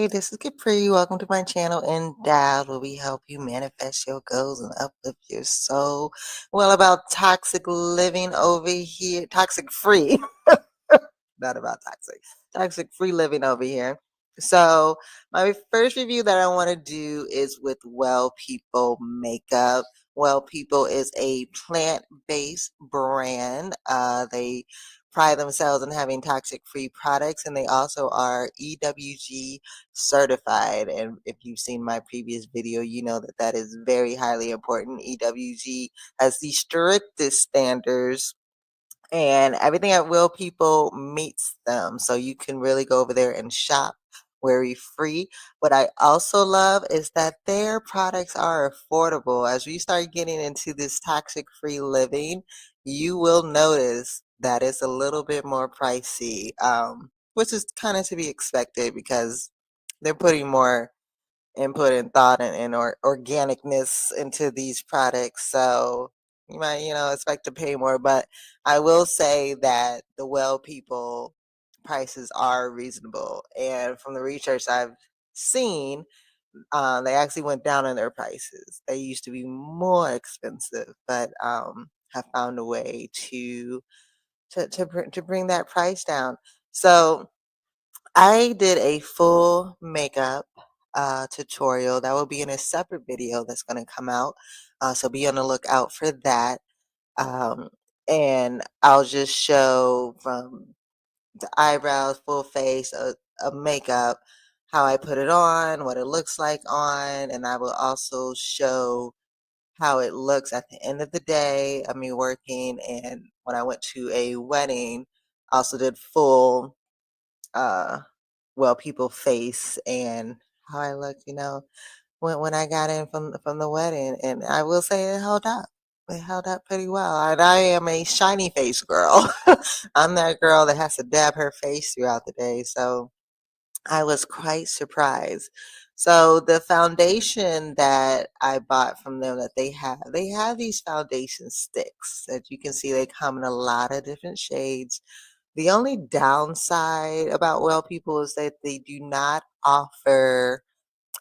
Hey, this is Capri. Welcome to my channel, N-Dowd, where we help you manifest your goals and uplift your soul. Well, about toxic living over here, toxic free, not about toxic, toxic free living over here. So, my first review that I want to do is with Well People Makeup. Well People is a plant-based brand. They pride themselves in having toxic-free products, and they also are EWG certified. And if you've seen my previous video, you know that that is very highly important. EWG has the strictest standards, and everything at Will People meets them. So you can really go over there and shop worry free. What I also love is that their products are affordable. As we start getting into this toxic free living, you will notice that it's a little bit more pricey, which is kind of to be expected because they're putting more input and thought and organicness into these products. So you might, expect to pay more, but I will say that the Well People prices are reasonable. And from the research I've seen, they actually went down in their prices. They used to be more expensive, but have found a way to bring that price down. So I did a full makeup tutorial that will be in a separate video that's going to come out. So be on the lookout for that. Um, and I'll just show from the eyebrows, full face of makeup, how I put it on, what it looks like on, and I will also show how it looks at the end of the day of me working. And when I went to a wedding, I also did full uh Well People face and how I look, when I got in from the wedding, and I will say it held up. It held up pretty well. And I am a shiny face girl. I'm that girl that has to dab her face throughout the day. So I was quite surprised. So the foundation that I bought from them that they have these foundation sticks that you can see they come in a lot of different shades. The only downside about Well People is that they do not offer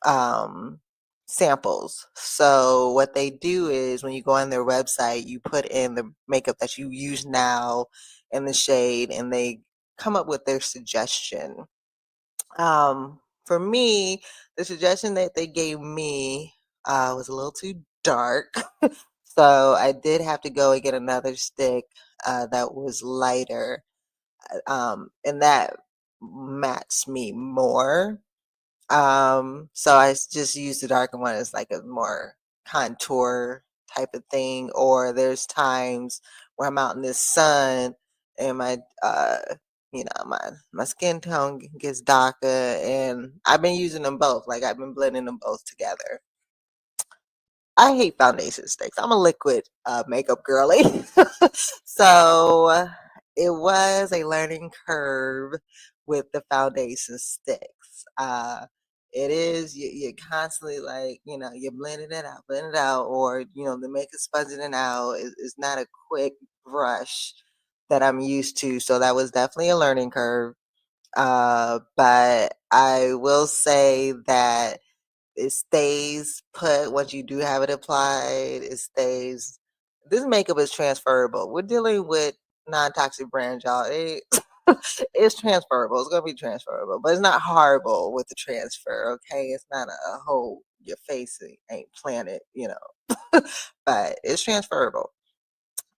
um, samples. So what they do is when you go on their website, you put in the makeup that you use now in the shade, and they come up with their suggestion. For me, the suggestion that they gave me was a little too dark. So I did have to go and get another stick that was lighter, and that matched me more. So just use the darker one as like a more contour type of thing. Or there's times where I'm out in the sun and my skin tone gets darker, and I've been using them both. Like I've been blending them both together. I hate foundation sticks. I'm a liquid makeup girly. So it was a learning curve with the foundation sticks. It is, you're constantly like, you're blending it out, or, the makeup sponging it out is not a quick brush that I'm used to. So that was definitely a learning curve. But I will say that it stays put once you do have it applied. It stays. This makeup is transferable. We're dealing with non-toxic brands, y'all. It's transferable. It's gonna be transferable, but it's not horrible with the transfer. Okay, it's not a whole your face ain't planted, but it's transferable.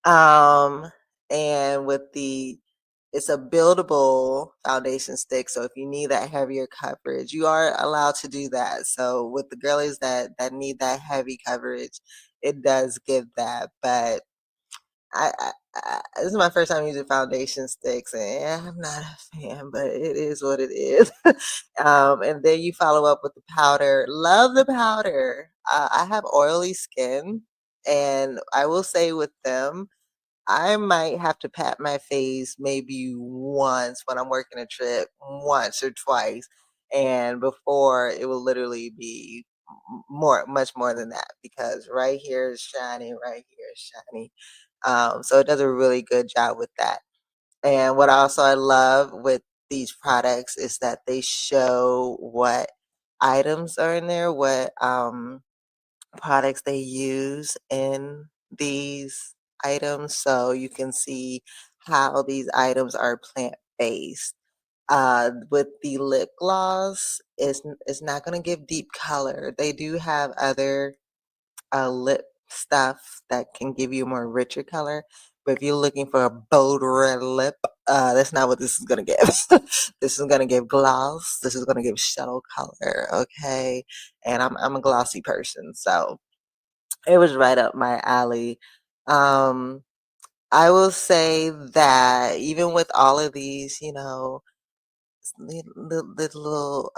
Um, and with it's a buildable foundation stick, so if you need that heavier coverage, you are allowed to do that. So with the girlies that need that heavy coverage, it does give that. But this is my first time using foundation sticks, and I'm not a fan, but it is what it is. And then you follow up with the powder. Love the powder. I have oily skin, and I will say with them, I might have to pat my face maybe once when I'm working a trip, once or twice, and before it will literally be much more than that, because right here is shiny, right here is shiny. So it does a really good job with that. And what also I love with these products is that they show what items are in there, what products they use in these items, so you can see how these items are plant-based. With the lip gloss, it's not gonna give deep color. They do have other lip stuff that can give you more richer color. But if you're looking for a bold red lip, that's not what this is gonna give. This is gonna give gloss. This is gonna give shadow color, okay? And I'm a glossy person, so it was right up my alley. Um, I will say that even with all of these, you know, little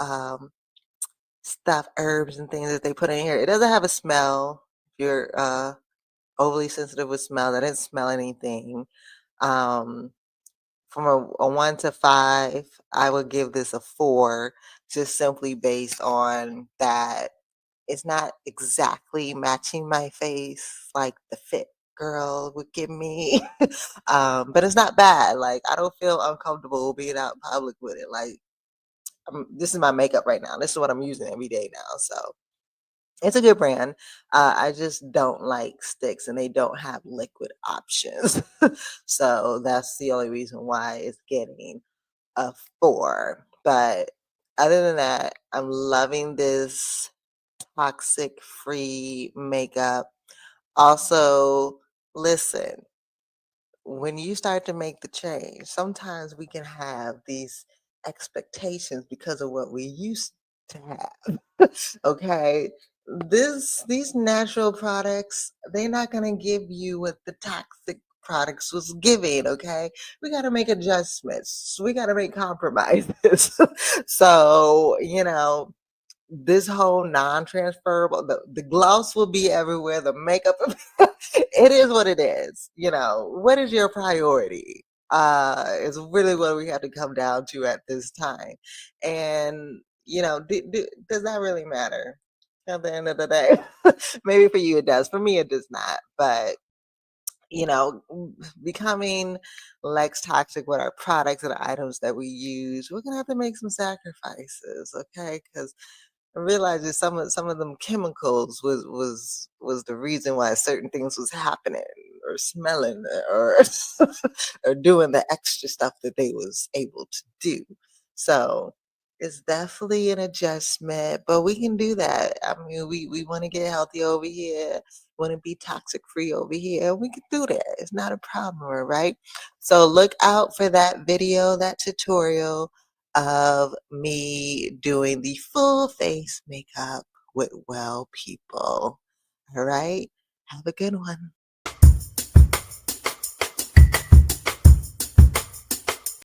stuff, herbs and things that they put in here, it doesn't have a smell. If you're overly sensitive with smell, I didn't smell anything. Um, from a 1 to 5, I would give this a 4, just simply based on that it's not exactly matching my face like the fit girl would give me. But it's not bad. Like, I don't feel uncomfortable being out in public with it. Like, this is my makeup right now. This is what I'm using every day now. So it's a good brand. I just don't like sticks, and they don't have liquid options. So that's the only reason why it's getting a 4. But other than that, I'm loving this toxic free makeup. Also, listen, when you start to make the change, sometimes we can have these expectations because of what we used to have. Okay, these natural products, they're not gonna give you what the toxic products was giving. Okay, we got to make adjustments. We got to make compromises. So, you know, this whole non-transferable, the gloss will be everywhere, the makeup, it is what it is. You know, what is your priority? Is really what we have to come down to at this time. And, you know, does that really matter at the end of the day? Maybe for you it does. For me, it does not. But, you know, becoming less toxic with our products and items that we use, we're gonna have to make some sacrifices, okay? Because I realized that some of them chemicals was the reason why certain things was happening or smelling or or doing the extra stuff that they was able to do. So it's definitely an adjustment, but we can do that. I mean, we want to get healthy over here, want to be toxic free over here. We can do that. It's not a problem, all right? So look out for that video, that tutorial of me doing the full face makeup with well people. All right. Have a good one.